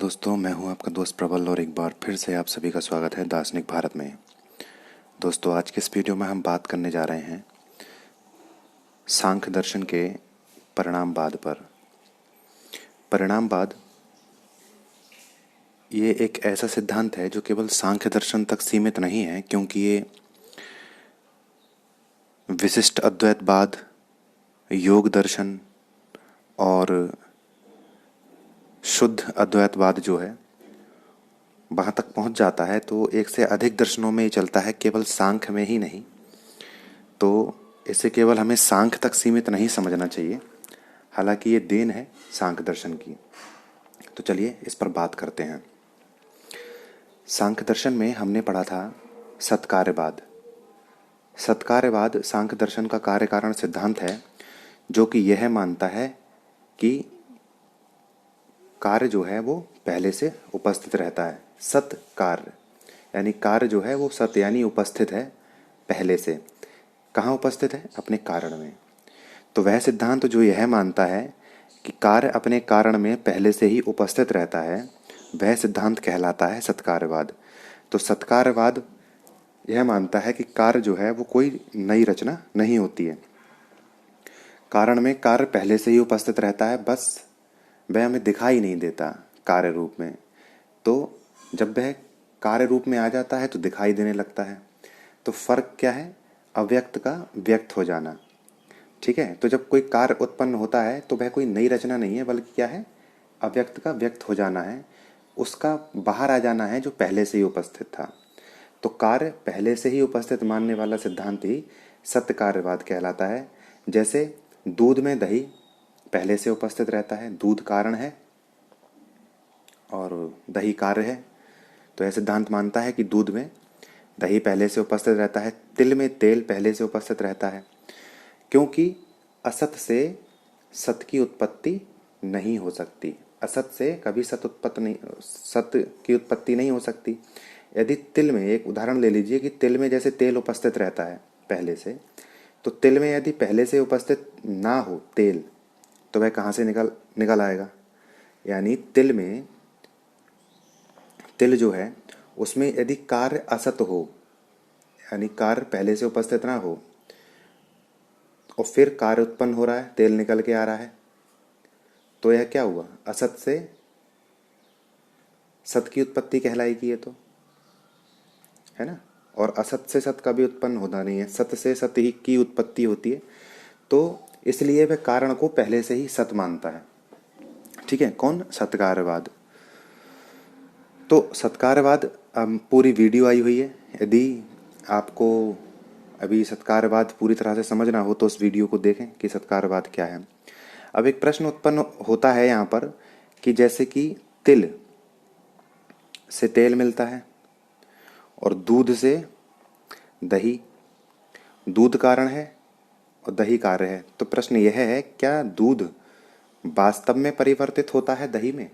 दोस्तों, मैं हूं आपका दोस्त प्रबल और एक बार फिर से आप सभी का स्वागत है दार्शनिक भारत में। दोस्तों, आज के इस वीडियो में हम बात करने जा रहे हैं सांख्य दर्शन के परिणामवाद पर। परिणामवाद ये एक ऐसा सिद्धांत है जो केवल सांख्य दर्शन तक सीमित नहीं है, क्योंकि ये विशिष्ट अद्वैतवाद, योग दर्शन और शुद्ध अद्वैतवाद जो है वहाँ तक पहुँच जाता है। तो एक से अधिक दर्शनों में ये चलता है, केवल सांख्य में ही नहीं। तो इसे केवल हमें सांख्य तक सीमित नहीं समझना चाहिए, हालांकि ये देन है सांख्य दर्शन की। तो चलिए इस पर बात करते हैं। सांख्य दर्शन में हमने पढ़ा था सत्कार्यवाद। सत्कार्यवाद सांख्य दर्शन का कार्य कारण सिद्धांत है, जो कि यह मानता है कि कार्य जो है वो पहले से उपस्थित रहता है। सत कार्य यानी कार्य जो है वो सत यानी उपस्थित है पहले से। कहाँ उपस्थित है? अपने कारण में। तो वह सिद्धांत जो यह मानता है कि कार्य अपने कारण में पहले से ही उपस्थित रहता है, वह सिद्धांत कहलाता है सत्कार्यवाद। तो सत्कार्यवाद यह मानता है कि कार्य जो है वो कोई नई रचना नहीं होती है। कारण में कार्य पहले से ही उपस्थित रहता है, बस वह हमें दिखाई नहीं देता कार्य रूप में। तो जब वह कार्य रूप में आ जाता है तो दिखाई देने लगता है। तो फर्क क्या है? अव्यक्त का व्यक्त हो जाना। ठीक है। तो जब कोई कार्य उत्पन्न होता है तो वह कोई नई रचना नहीं है, बल्कि क्या है? अव्यक्त का व्यक्त हो जाना है, उसका बाहर आ जाना है जो पहले से ही उपस्थित था। तो कार्य पहले से ही उपस्थित मानने वाला सिद्धांत ही सत्य कार्यवाद कहलाता है। जैसे दूध में दही पहले से उपस्थित रहता है, दूध कारण है और दही कार्य है। तो यह सिद्धांत मानता है कि दूध में दही पहले से उपस्थित रहता है, तिल में तेल पहले से उपस्थित रहता है, क्योंकि असत से सत की उत्पत्ति नहीं हो सकती। असत से कभी सत की उत्पत्ति नहीं हो सकती। यदि तिल में, एक उदाहरण ले लीजिए कि तिल में जैसे तेल उपस्थित रहता है पहले से, तो तिल में यदि पहले से उपस्थित ना हो तेल, तो वह कहाँ से निकल आएगा? यानी तिल जो है उसमें यदि कार्य असत हो, यानी कार्य पहले से उपस्थित ना हो और फिर कार्य उत्पन्न हो रहा है, तेल निकल के आ रहा है, तो यह क्या हुआ? असत से सत की उत्पत्ति कहलाएगी ये, तो है ना। और असत से सत कभी उत्पन्न होता नहीं है, सत से सत ही की उत्पत्ति होती है। तो इसलिए वह कारण को पहले से ही सत मानता है। ठीक है। कौन? सत्कार्यवाद। तो सत्कार्यवाद पूरी वीडियो आई हुई है। यदि आपको अभी सत्कार्यवाद पूरी तरह से समझना हो तो उस वीडियो को देखें कि सत्कार्यवाद क्या है। अब एक प्रश्न उत्पन्न होता है यहाँ पर कि जैसे कि तिल से तेल मिलता है और दूध से दही, दूध कारण है और दही कार्य है। तो प्रश्न यह है, क्या दूध वास्तव में परिवर्तित होता है दही में?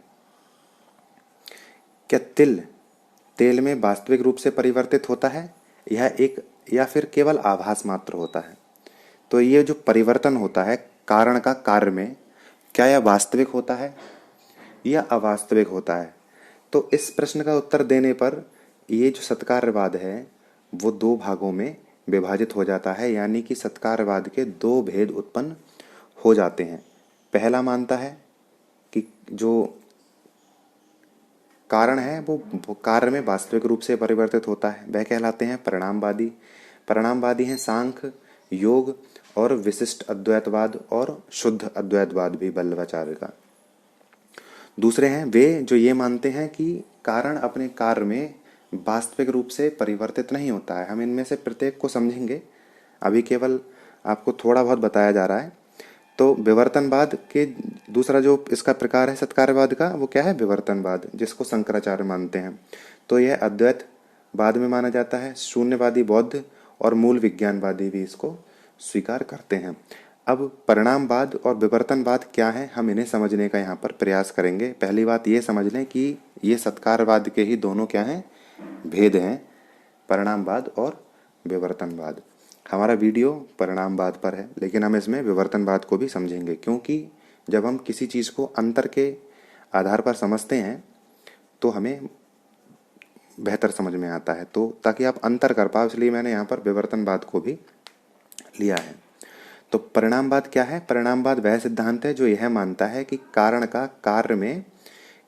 क्या तिल तेल में वास्तविक रूप से परिवर्तित होता है, या फिर केवल आभास मात्र होता है? तो ये जो परिवर्तन होता है कारण का कार्य में, क्या यह वास्तविक होता है या अवास्तविक होता है? तो इस प्रश्न का उत्तर देने पर ये जो सत्कार्यवाद है वो दो भागों में विभाजित हो जाता है, यानी कि सत्कार्यवाद के दो भेद उत्पन्न हो जाते हैं। पहला मानता है कि जो कारण है वो कार्य में वास्तविक रूप से परिवर्तित होता है, वह कहलाते हैं परिणामवादी। परिणामवादी हैं सांख्य, योग और विशिष्ट अद्वैतवाद और शुद्ध अद्वैतवाद भी वल्लभाचार्य का। दूसरे हैं वे जो ये मानते हैं कि कारण अपने कार्य में वास्तविक रूप से परिवर्तित नहीं होता है। हम इनमें से प्रत्येक को समझेंगे, अभी केवल आपको थोड़ा बहुत बताया जा रहा है। तो विवर्तनवाद के दूसरा जो इसका प्रकार है सत्कार्यवाद का, वो क्या है? विवर्तनवाद, जिसको शंकराचार्य मानते हैं। तो यह अद्वैतवाद में माना जाता है। शून्यवादी बौद्ध और मूल विज्ञानवादी भी इसको स्वीकार करते हैं। अब परिणामवाद और विवर्तनवाद क्या है, हम इन्हें समझने का यहाँ पर प्रयास करेंगे। पहली बात ये समझ लें कि ये सत्कार्यवाद के ही दोनों क्या हैं? भेद हैं, परिणामवाद और विवर्तनवाद। हमारा वीडियो परिणामवाद पर है, लेकिन हम इसमें विवर्तनवाद को भी समझेंगे, क्योंकि जब हम किसी चीज़ को अंतर के आधार पर समझते हैं तो हमें बेहतर समझ में आता है। तो ताकि आप अंतर कर पाओ, इसलिए मैंने यहाँ पर विवर्तनवाद को भी लिया है। तो परिणामवाद क्या है? परिणामवाद वह सिद्धांत है जो यह मानता है कि कारण का कार्य में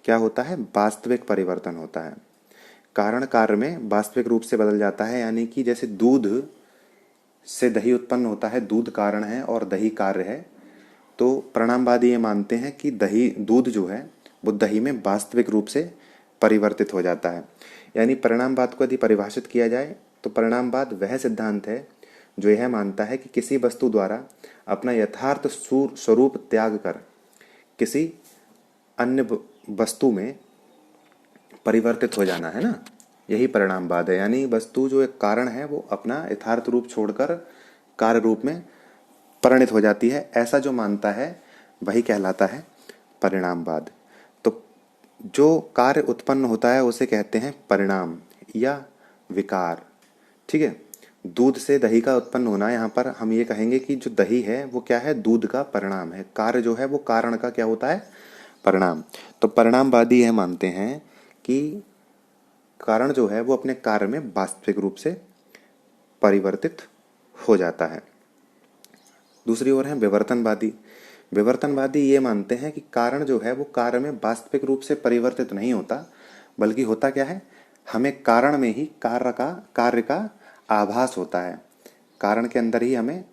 क्या होता है, वास्तविक परिवर्तन होता है। कारण कार्य में वास्तविक रूप से बदल जाता है, यानी कि जैसे दूध से दही उत्पन्न होता है, दूध कारण है और दही कार्य है। तो परिणामवादी ये मानते हैं कि दही, दूध जो है वो दही में वास्तविक रूप से परिवर्तित हो जाता है। यानी परिणामवाद को यदि परिभाषित किया जाए तो परिणामवाद वह सिद्धांत है जो यह मानता है कि किसी वस्तु द्वारा अपना यथार्थ स्वरूप त्याग कर किसी अन्य वस्तु में परिवर्तित हो जाना, है ना, यही परिणामवाद है। यानी वस्तु जो एक कारण है वो अपना यथार्थ रूप छोड़कर कार्य रूप में परिणित हो जाती है, ऐसा जो मानता है वही कहलाता है परिणामवाद। तो जो कार्य उत्पन्न होता है उसे कहते हैं परिणाम या विकार। ठीक है, दूध से दही का उत्पन्न होना, यहाँ पर हम ये कहेंगे कि जो दही है वो क्या है, दूध का परिणाम है। कार्य जो है वो कारण का क्या होता है, परिणाम। तो परिणामवादी यह मानते हैं कि कारण जो है वो अपने कार्य में वास्तविक रूप से परिवर्तित हो जाता है। दूसरी ओर है विवर्तनवादी। विवर्तनवादी ये मानते हैं कि कारण जो है वो कार्य में वास्तविक रूप से परिवर्तित नहीं होता, बल्कि होता क्या है, हमें कारण में ही कार्य का आभास होता है। कारण के अंदर ही हमें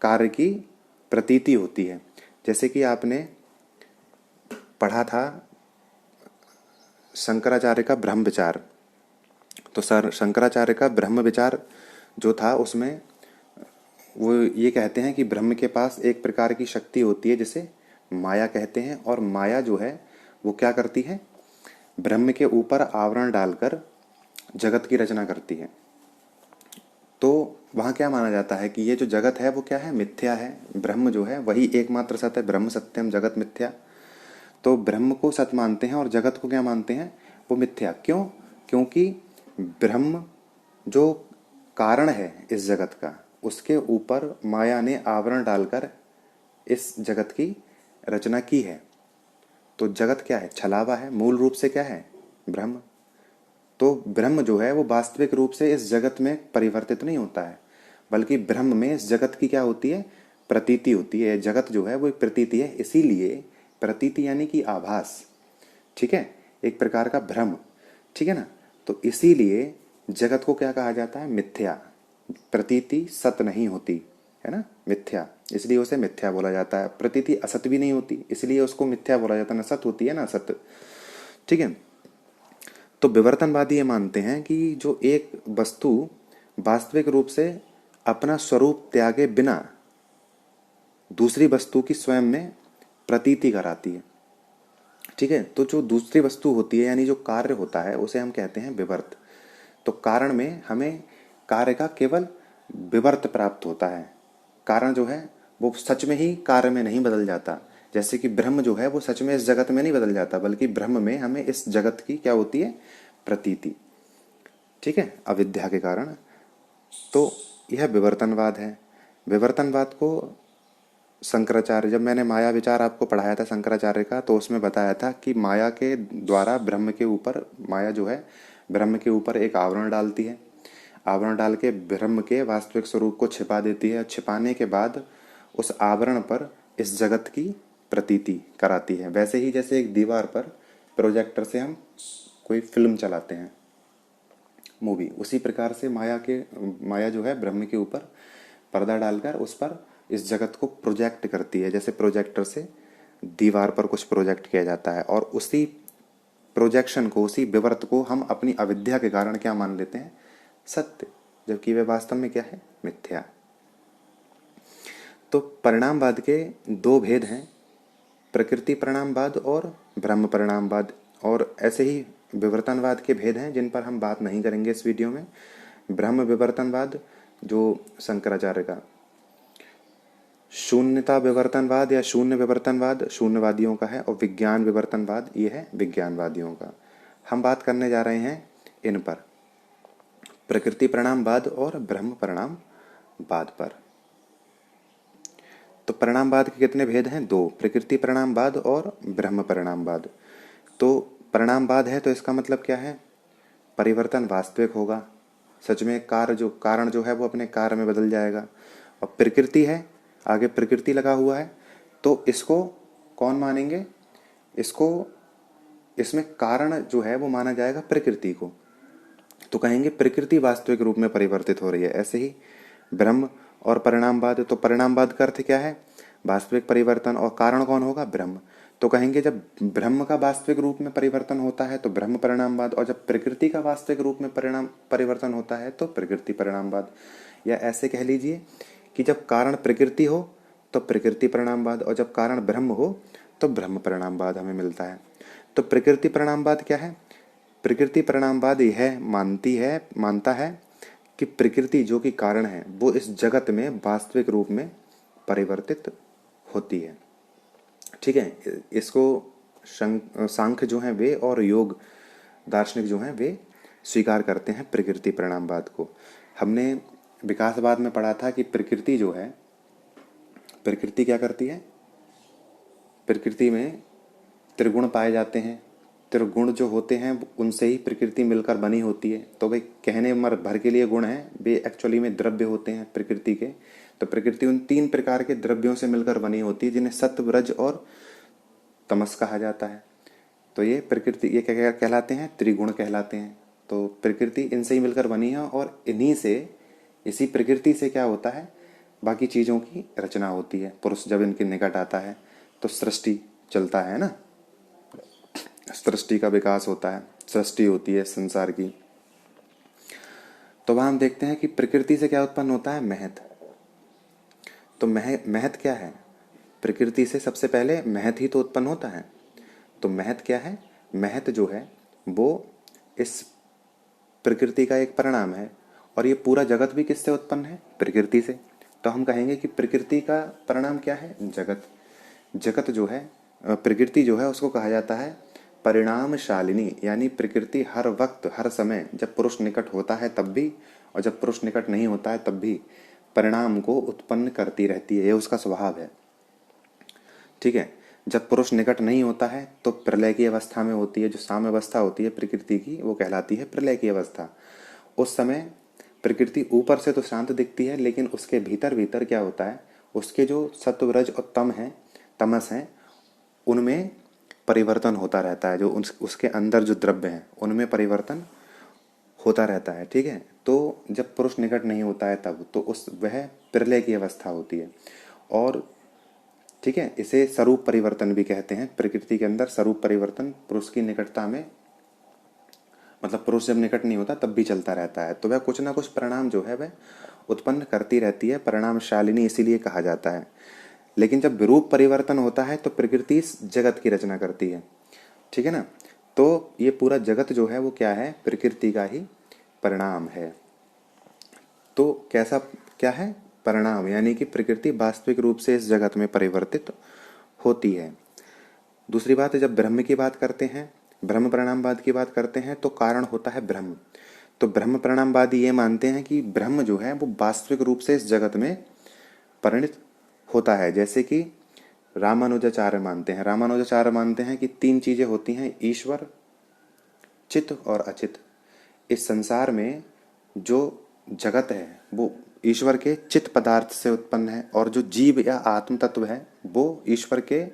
कार्य की प्रतीति होती है। जैसे कि आपने पढ़ा था शंकराचार्य का ब्रह्म विचार। तो सर शंकराचार्य का ब्रह्म विचार जो था उसमें वो ये कहते हैं कि ब्रह्म के पास एक प्रकार की शक्ति होती है जिसे माया कहते हैं, और माया जो है वो क्या करती है, ब्रह्म के ऊपर आवरण डालकर जगत की रचना करती है। तो वहाँ क्या माना जाता है कि ये जो जगत है वो क्या है, मिथ्या है। ब्रह्म जो है वही एकमात्र सत्य है, ब्रह्म सत्यम जगत मिथ्या। तो ब्रह्म को सत्य मानते हैं और जगत को क्या मानते हैं, वो मिथ्या। क्यों? क्योंकि ब्रह्म जो कारण है इस जगत का, उसके ऊपर माया ने आवरण डालकर इस जगत की रचना की है। तो जगत क्या है, छलावा है, मूल रूप से क्या है, ब्रह्म। तो ब्रह्म जो है वो वास्तविक रूप से इस जगत में परिवर्तित नहीं होता है, बल्कि ब्रह्म में इस जगत की क्या होती है, प्रतीति होती है। जगत जो है वो एक प्रतीति है, इसीलिए प्रतीति यानी कि आभास, ठीक है, एक प्रकार का भ्रम, ठीक है ना। तो इसीलिए जगत को क्या कहा जाता है, मिथ्या। प्रतीति सत्य नहीं होती है ना, मिथ्या, इसलिए उसे मिथ्या बोला जाता है। प्रतीति असत्य भी नहीं होती, इसलिए उसको मिथ्या बोला जाता है। ना सत्य होती है ना सत्य, ठीक है। तो विवर्तनवादी ये मानते हैं कि जो एक वस्तु वास्तविक रूप से अपना स्वरूप त्यागे बिना दूसरी वस्तु की स्वयं में प्रतीति कराती है, ठीक है। तो जो दूसरी वस्तु होती है यानी जो कार्य होता है उसे हम कहते हैं विवर्त। तो कारण में हमें कार्य का केवल विवर्त प्राप्त होता है। कारण जो है वो सच में ही कार्य में नहीं बदल जाता। जैसे कि ब्रह्म जो है वो सच में इस जगत में नहीं बदल जाता, बल्कि ब्रह्म में हमें इस जगत की क्या होती है, प्रतीति, ठीक है, अविद्या के कारण। तो यह विवर्तनवाद है। विवर्तनवाद को शंकराचार्य, जब मैंने माया विचार आपको पढ़ाया था शंकराचार्य का, तो उसमें बताया था कि माया के द्वारा ब्रह्म के ऊपर, माया जो है ब्रह्म के ऊपर एक आवरण डालती है, आवरण डाल के ब्रह्म के वास्तविक स्वरूप को छिपा देती है। छिपाने के बाद उस आवरण पर इस जगत की प्रतीति कराती है। वैसे ही जैसे एक दीवार पर प्रोजेक्टर से हम कोई फिल्म चलाते हैं, मूवी, उसी प्रकार से माया जो है ब्रह्म के ऊपर पर्दा डालकर उस पर इस जगत को प्रोजेक्ट करती है। जैसे प्रोजेक्टर से दीवार पर कुछ प्रोजेक्ट किया जाता है, और उसी प्रोजेक्शन को, उसी विवर्त को हम अपनी अविद्या के कारण क्या मान लेते हैं, सत्य, जबकि वह वास्तव में क्या है, मिथ्या। तो परिणामवाद के दो भेद हैं, प्रकृति परिणामवाद और ब्रह्म परिणामवाद। और ऐसे ही विवर्तनवाद के भेद हैं जिन पर हम बात नहीं करेंगे इस वीडियो में। ब्रह्म विवर्तनवाद जो शंकराचार्य का, शून्यता विवर्तनवाद या शून्य विवर्तनवाद शून्यवादियों का है, और विज्ञान विवर्तनवाद ये है विज्ञानवादियों का। हम बात करने जा रहे हैं इन पर, प्रकृति परिणामवाद और ब्रह्म परिणामवाद पर। तो परिणामवाद के कितने भेद हैं, दो, प्रकृति परिणामवाद और ब्रह्म परिणामवाद। तो परिणामवाद है तो इसका मतलब क्या है, परिवर्तन वास्तविक होगा, सच में कारण जो है वो अपने कार्य में बदल जाएगा। और प्रकृति है, आगे प्रकृति लगा हुआ है, तो इसको कौन मानेंगे, इसको इसमें कारण जो है वो माना जाएगा प्रकृति को, तो कहेंगे प्रकृति वास्तविक रूप में परिवर्तित हो रही है। ऐसे ही ब्रह्म और परिणामवाद, तो परिणामवाद का अर्थ क्या है, वास्तविक परिवर्तन, और कारण कौन होगा, ब्रह्म। तो कहेंगे जब ब्रह्म का वास्तविक रूप में परिवर्तन होता है तो ब्रह्म परिणामवाद, और जब प्रकृति का वास्तविक रूप में परिवर्तन होता है तो प्रकृति परिणामवाद। या ऐसे कह लीजिए कि जब कारण प्रकृति हो तो प्रकृति परिणामवाद, और जब कारण ब्रह्म हो तो ब्रह्म परिणामवाद हमें मिलता है। तो प्रकृति परिणामवाद क्या है, प्रकृति परिणामवाद यह मानता है कि प्रकृति जो कि कारण है वो इस जगत में वास्तविक रूप में परिवर्तित होती है। ठीक है, इसको सांख्य जो है वे और योग दार्शनिक जो हैं वे स्वीकार करते हैं प्रकृति परिणामवाद को। हमने विकासवाद में पढ़ा था कि प्रकृति जो है, प्रकृति क्या करती है, प्रकृति में त्रिगुण पाए जाते हैं, त्रिगुण जो होते हैं उनसे ही प्रकृति मिलकर बनी होती है। तो वे कहने भर के लिए गुण हैं, वे एक्चुअली में द्रव्य होते हैं प्रकृति के। तो प्रकृति उन 3 प्रकार के द्रव्यों से मिलकर बनी होती है जिन्हें सत्व, रज और तमस कहा जाता है। तो ये प्रकृति, ये क्या कहलाते हैं, त्रिगुण कहलाते हैं। तो प्रकृति इनसे ही मिलकर बनी है, और इसी प्रकृति से क्या होता है, बाकी चीजों की रचना होती है। पुरुष जब इनके निकट आता है तो सृष्टि चलता है ना, सृष्टि का विकास होता है, सृष्टि होती है संसार की। तो वहां हम देखते हैं कि प्रकृति से क्या उत्पन्न होता है, महत। तो महत क्या है, प्रकृति से सबसे पहले महत ही तो उत्पन्न होता है। तो महत क्या है, महत जो है वो इस प्रकृति का एक परिणाम है, और ये पूरा जगत भी किससे उत्पन्न है, प्रकृति से। तो हम कहेंगे कि प्रकृति का परिणाम क्या है, जगत। जगत जो है, प्रकृति जो है उसको कहा जाता है परिणामशालिनी, यानी प्रकृति हर वक्त हर समय जब पुरुष निकट होता है तब भी, और जब पुरुष निकट नहीं होता है तब भी परिणाम को उत्पन्न करती रहती है, ये उसका स्वभाव है। ठीक है, जब पुरुष निकट नहीं होता है तो प्रलय की अवस्था में होती है, जो साम्य अवस्था होती है प्रकृति की वो कहलाती है प्रलय की अवस्था। उस समय प्रकृति ऊपर से तो शांत दिखती है, लेकिन उसके भीतर भीतर क्या होता है, उसके जो सत्व, रज और तमस है उनमें परिवर्तन होता रहता है। जो उसके अंदर जो द्रव्य हैं उनमें परिवर्तन होता रहता है। ठीक है, तो जब पुरुष निकट नहीं होता है तब तो वह प्रलय की अवस्था होती है। और ठीक है, इसे स्वरूप परिवर्तन भी कहते हैं। प्रकृति के अंदर स्वरूप परिवर्तन पुरुष की निकटता में, मतलब पुरुष जब निकट नहीं होता तब भी चलता रहता है। तो वह कुछ ना कुछ परिणाम जो है वह उत्पन्न करती रहती है, परिणामशालिनी इसीलिए कहा जाता है। लेकिन जब विरूप परिवर्तन होता है तो प्रकृति इस जगत की रचना करती है। ठीक है ना, तो ये पूरा जगत जो है वो क्या है, प्रकृति का ही परिणाम है। तो कैसा क्या है, परिणाम, यानी कि प्रकृति वास्तविक रूप से इस जगत में परिवर्तित होती है। दूसरी बात है, जब ब्रह्म की बात करते हैं, ब्रह्म परिणामवाद की बात करते हैं तो कारण होता है ब्रह्म। तो ब्रह्म परिणामवादी ये मानते हैं कि ब्रह्म जो है वो वास्तविक रूप से इस जगत में परिणित होता है। जैसे कि रामानुजाचार्य मानते हैं कि 3 चीजें होती हैं, ईश्वर, चित और अचित। इस संसार में जो जगत है वो ईश्वर के चित पदार्थ से उत्पन्न है, और जो जीव या आत्म तत्व है वो ईश्वर के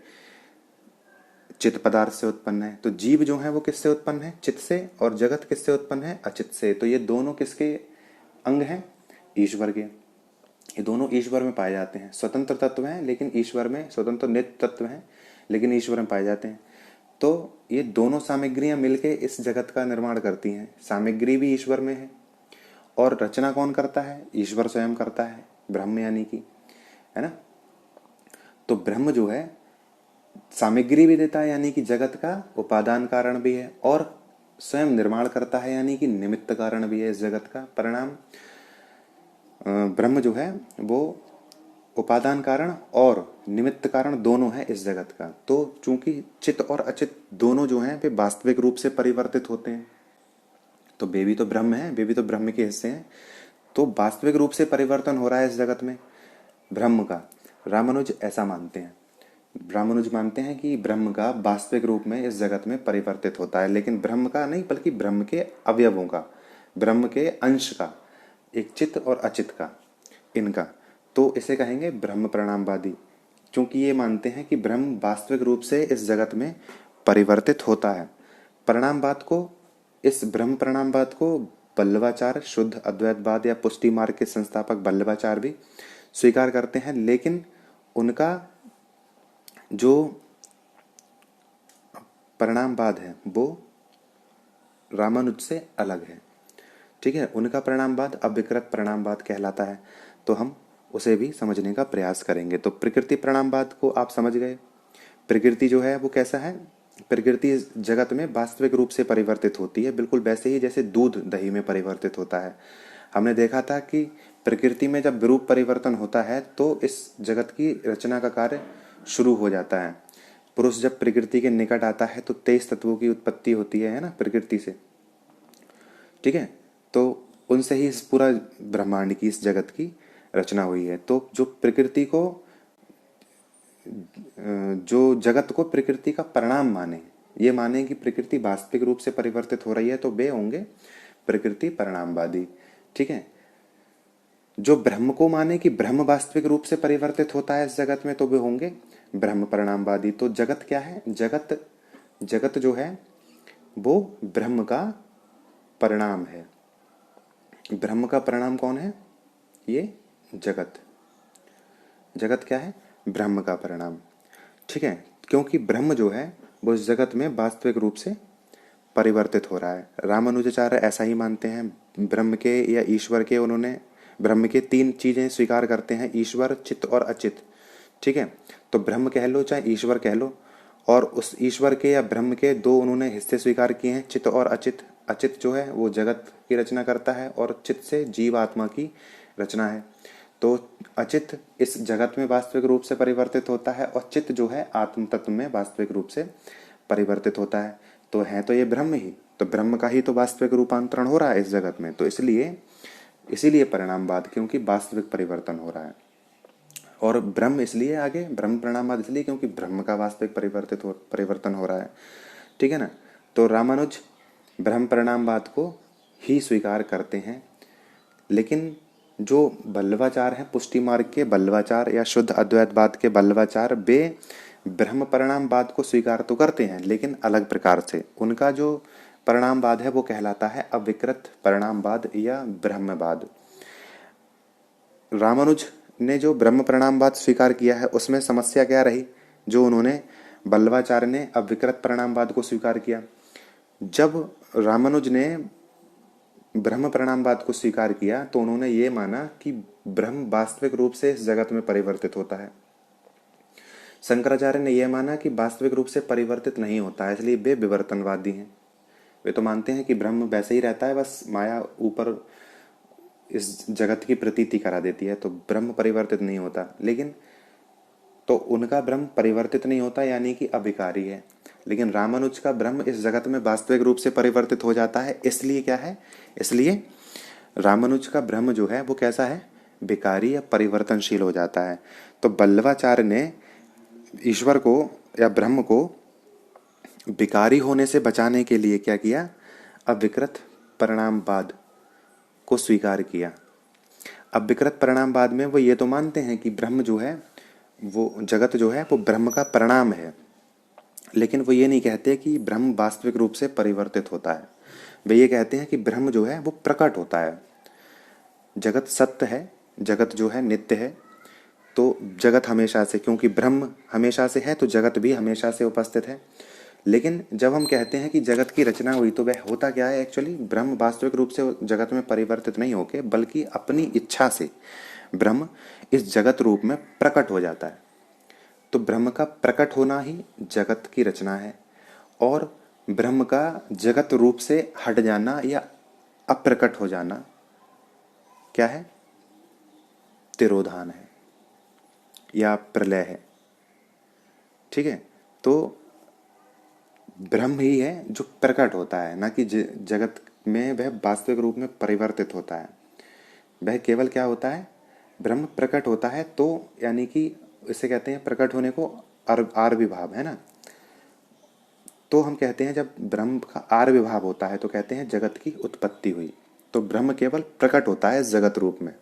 चित पदार्थ से उत्पन्न है। तो जीव जो है वो किससे उत्पन्न है, चित से, और जगत किससे उत्पन्न है, अचित से। तो ये दोनों किसके अंग हैं, ईश्वर के। ये दोनों ईश्वर में पाए जाते हैं, स्वतंत्र तत्व हैं लेकिन ईश्वर में, स्वतंत्र नित्य तत्व हैं लेकिन ईश्वर में पाए जाते हैं। तो ये दोनों सामग्रियां मिलके इस जगत का निर्माण करती हैं। सामग्री भी ईश्वर में है, और रचना कौन करता है, ईश्वर स्वयं करता है, ब्रह्म यानी कि, है ना। तो ब्रह्म जो है सामग्री भी देता है, यानी कि जगत का उपादान कारण भी है, और स्वयं निर्माण करता है, यानी कि निमित्त कारण भी है इस जगत का। परिणाम ब्रह्म जो है वो उपादान कारण और निमित्त कारण दोनों है इस जगत का। तो चूंकि चित और अचित दोनों जो हैं वे वास्तविक रूप से परिवर्तित होते हैं, तो वे भी तो ब्रह्म है, वे भी तो ब्रह्म के हिस्से हैं। तो वास्तविक रूप से परिवर्तन हो रहा है इस जगत में ब्रह्म का, रामानुज ऐसा मानते हैं। रामानुज मानते हैं कि ब्रह्म का वास्तविक रूप में इस जगत में परिवर्तित होता है, लेकिन ब्रह्म का नहीं बल्कि ब्रह्म के अवयवों का, ब्रह्म के अंश का, एक चित्त और अचित का, इनका। तो इसे कहेंगे ब्रह्म प्रणामवादी, क्योंकि ये मानते हैं कि ब्रह्म वास्तविक रूप से इस जगत में परिवर्तित होता है। प्रणामवाद को, इस ब्रह्म प्रणामवाद को वल्लभाचार्य शुद्ध अद्वैतवाद या पुष्टि मार्ग के संस्थापक वल्लभाचार्य भी स्वीकार करते हैं, लेकिन उनका जो परिणामवाद है वो रामानुज से अलग है। ठीक है, उनका परिणामवाद अविकृत परिणामवाद कहलाता है, तो हम उसे भी समझने का प्रयास करेंगे। तो प्रकृति परिणामवाद को आप समझ गए। प्रकृति जो है वो कैसा है, प्रकृति इस जगत में वास्तविक रूप से परिवर्तित होती है, बिल्कुल वैसे ही जैसे दूध दही में परिवर्तित होता है। हमने देखा था कि प्रकृति में जब विरूप परिवर्तन होता है तो इस जगत की रचना का कार्य शुरू हो जाता है। पुरुष जब प्रकृति के निकट आता है तो 23 तत्वों की उत्पत्ति होती है ना, प्रकृति से। ठीक है, तो उनसे ही इस पूरा ब्रह्मांड की, इस जगत की रचना हुई है। तो जो प्रकृति को, जो जगत को प्रकृति का परिणाम माने, ये माने कि प्रकृति वास्तविक रूप से परिवर्तित हो रही है, तो वे होंगे प्रकृति परिणामवादी। ठीक है, जो ब्रह्म को माने कि ब्रह्म वास्तविक रूप से परिवर्तित होता है इस जगत में, तो वे होंगे ब्रह्म परिणामवादी। तो जगत क्या है, जगत जो है वो ब्रह्म का परिणाम है। ब्रह्म का परिणाम कौन है, ये जगत। जगत क्या है, ब्रह्म का परिणाम। ठीक है, क्योंकि ब्रह्म जो है वो इस जगत में वास्तविक रूप से परिवर्तित हो रहा है। रामानुजाचार्य ऐसा ही मानते हैं। ब्रह्म के या ईश्वर के, उन्होंने ब्रह्म के 3 चीजें स्वीकार करते हैं, ईश्वर, चित्त और अचित। ठीक है, तो ब्रह्म कह लो चाहे ईश्वर कह लो, और उस ईश्वर के या ब्रह्म के 2 उन्होंने हिस्से स्वीकार किए हैं, चित्त और अचित। अचित जो है वो जगत की रचना करता है और चित्त से जीव आत्मा की रचना है। तो अचित इस जगत में वास्तविक रूप से परिवर्तित होता है और चित्त जो है आत्म तत्व में वास्तविक रूप से परिवर्तित होता है। तो है तो ये ब्रह्म ही, तो ब्रह्म का ही तो वास्तविक रूपांतरण हो रहा है इस जगत में। तो इसीलिए परिणामवाद, क्योंकि वास्तविक परिवर्तन हो रहा है। और ब्रह्म इसलिए आगे, ब्रह्म परिणामवाद इसलिए क्योंकि ब्रह्म का वास्तविक परिवर्तन हो रहा है। ठीक है ना। तो रामानुज ब्रह्म परिणामवाद को ही स्वीकार करते हैं, लेकिन जो वल्लभाचार्य हैं, पुष्टि मार्ग के वल्लभाचार्य या शुद्ध अद्वैतवाद के वल्लभाचार्य, वे ब्रह्म परिणामवाद को स्वीकार तो करते हैं लेकिन अलग प्रकार से। उनका जो परिणामवाद है वो कहलाता है अविकृत परिणामवाद या ब्रह्मवाद। रामानुज ने जो ब्रह्म परिणामवाद स्वीकार किया है उसमें समस्या क्या रही, जो उन्होंने, वल्लभाचार्य ने अविकृत परिणामवाद को स्वीकार किया। जब रामानुज ने ब्रह्म परिणामवाद को स्वीकार किया तो उन्होंने ये माना कि ब्रह्म वास्तविक रूप से इस जगत में परिवर्तित होता है। शंकराचार्य ने यह माना कि वास्तविक रूप से परिवर्तित नहीं होता है, इसलिए वे विवर्तनवादी हैं। वे तो मानते हैं कि ब्रह्म वैसे ही रहता है, बस माया ऊपर इस जगत की प्रतीति करा देती है, तो ब्रह्म परिवर्तित नहीं होता। लेकिन तो उनका ब्रह्म परिवर्तित नहीं होता यानी कि अविकारी है, लेकिन रामानुज का ब्रह्म इस जगत में वास्तविक रूप से परिवर्तित हो जाता है। इसलिए क्या है, इसलिए रामानुज का ब्रह्म जो है वो कैसा है, विकारी या परिवर्तनशील हो जाता है। तो वल्लभाचार्य ने ईश्वर को या ब्रह्म को विकारी होने से बचाने के लिए क्या किया, अविकृत परिणामवाद को स्वीकार किया। अविकृत परिणामवाद में वो ये तो मानते हैं कि ब्रह्म जो है, वो जगत जो है वो ब्रह्म का परिणाम है, लेकिन वो ये नहीं कहते कि ब्रह्म वास्तविक रूप से परिवर्तित होता है। वे ये कहते हैं कि ब्रह्म जो है वो प्रकट होता है। जगत सत्य है, जगत जो है नित्य है, तो जगत हमेशा से, क्योंकि ब्रह्म हमेशा से है तो जगत भी हमेशा से उपस्थित है। लेकिन जब हम कहते हैं कि जगत की रचना हुई तो वह होता क्या है, एक्चुअली ब्रह्म वास्तविक रूप से जगत में परिवर्तित नहीं होके बल्कि अपनी इच्छा से ब्रह्म इस जगत रूप में प्रकट हो जाता है। तो ब्रह्म का प्रकट होना ही जगत की रचना है, और ब्रह्म का जगत रूप से हट जाना या अप्रकट हो जाना क्या है, तिरोधान है या प्रलय है। ठीक है, तो ब्रह्म ही है जो प्रकट होता है, ना कि जगत में वह वास्तविक रूप में परिवर्तित होता है। वह केवल क्या होता है, ब्रह्म प्रकट होता है, तो यानी कि इसे कहते हैं प्रकट होने को आर विभाव है ना, तो हम कहते हैं जब ब्रह्म का आर विभाव होता है तो कहते हैं जगत की उत्पत्ति हुई। तो ब्रह्म केवल प्रकट होता है जगत रूप में,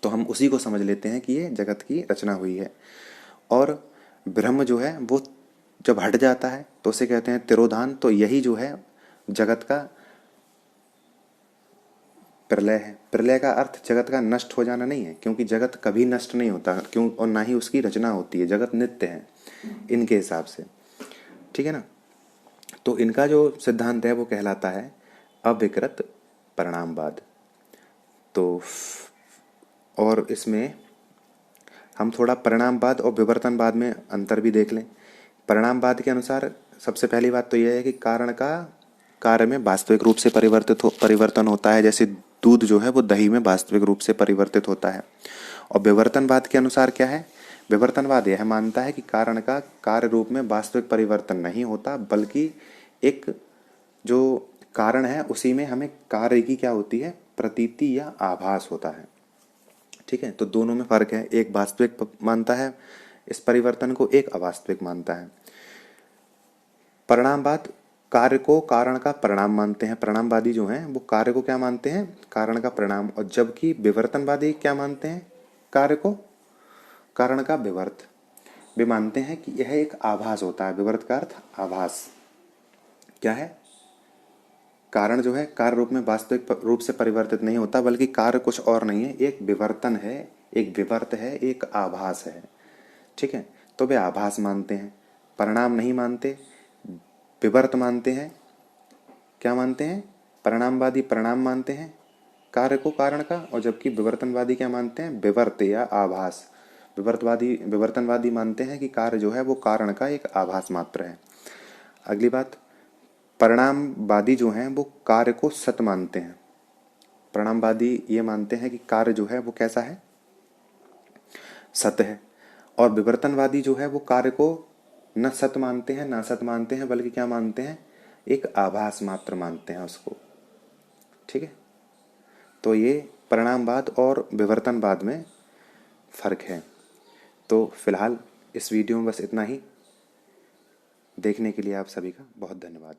तो हम उसी को समझ लेते हैं कि ये जगत की रचना हुई है। और ब्रह्म जो है वो जब हट जाता है तो उसे कहते हैं तिरोधान। तो यही जो है जगत का प्रलय है। प्रलय का अर्थ जगत का नष्ट हो जाना नहीं है, क्योंकि जगत कभी नष्ट नहीं होता, क्यों, और ना ही उसकी रचना होती है। जगत नित्य है इनके हिसाब से, ठीक है ना। तो इनका जो सिद्धांत है वो कहलाता है अविकृत परिणामवाद। तो और इसमें हम थोड़ा परिणामवाद और विवर्तनवाद में अंतर भी देख लें। परिणामवाद के अनुसार सबसे पहली बात तो यह है कि कारण का कार्य में वास्तविक रूप से परिवर्तन होता है, जैसे दूध जो है वो दही में वास्तविक रूप से परिवर्तित होता है। और विवर्तनवाद के अनुसार क्या है, विवर्तनवाद यह मानता है कि कारण का कार्य रूप में वास्तविक परिवर्तन नहीं होता, बल्कि एक जो कारण है उसी में हमें कार्य की क्या होती है, प्रतीति या आभास होता है। ठीक है, तो दोनों में फर्क है, एक वास्तविक मानता है इस परिवर्तन को, एक अवास्तविक मानता है। परिणामवाद कार्य को कारण का परिणाम मानते हैं। परिणामवादी जो हैं वो कार्य को क्या मानते हैं, कारण का परिणाम। और जबकि विवर्तनवादी क्या मानते हैं, कार्य को कारण का विवर्त। वे मानते हैं कि यह एक आभास होता है। विवर्त का अर्थ आभास क्या है, कारण जो है कार्य रूप में वास्तविक रूप से परिवर्तित नहीं होता, बल्कि कार्य कुछ और नहीं है, एक विवर्तन है, एक विवर्त है, एक आभास है। ठीक है, तो वे आभास मानते हैं, परिणाम नहीं मानते, विवर्त मानते हैं। क्या मानते हैं, परिणामवादी परिणाम मानते हैं कार्य को कारण का, और जबकि विवर्तनवादी क्या मानते हैं, विवर्त या आभास। विवर्तनवादी मानते हैं कि कार्य जो है वो कारण का एक आभास मात्र है। अगली बात, परिणामवादी जो हैं वो कार्य को सत्य मानते हैं। परिणामवादी ये मानते हैं कि कार्य जो है वो कैसा है, सत्य है। और विवर्तनवादी जो है वो कार्य को न सत्य मानते हैं, न सत्य मानते हैं, बल्कि क्या मानते हैं, एक आभास मात्र मानते हैं उसको। ठीक है, तो ये परिणामवाद और विवर्तनवाद में फर्क है। तो फिलहाल इस वीडियो में बस इतना ही। देखने के लिए आप सभी का बहुत धन्यवाद।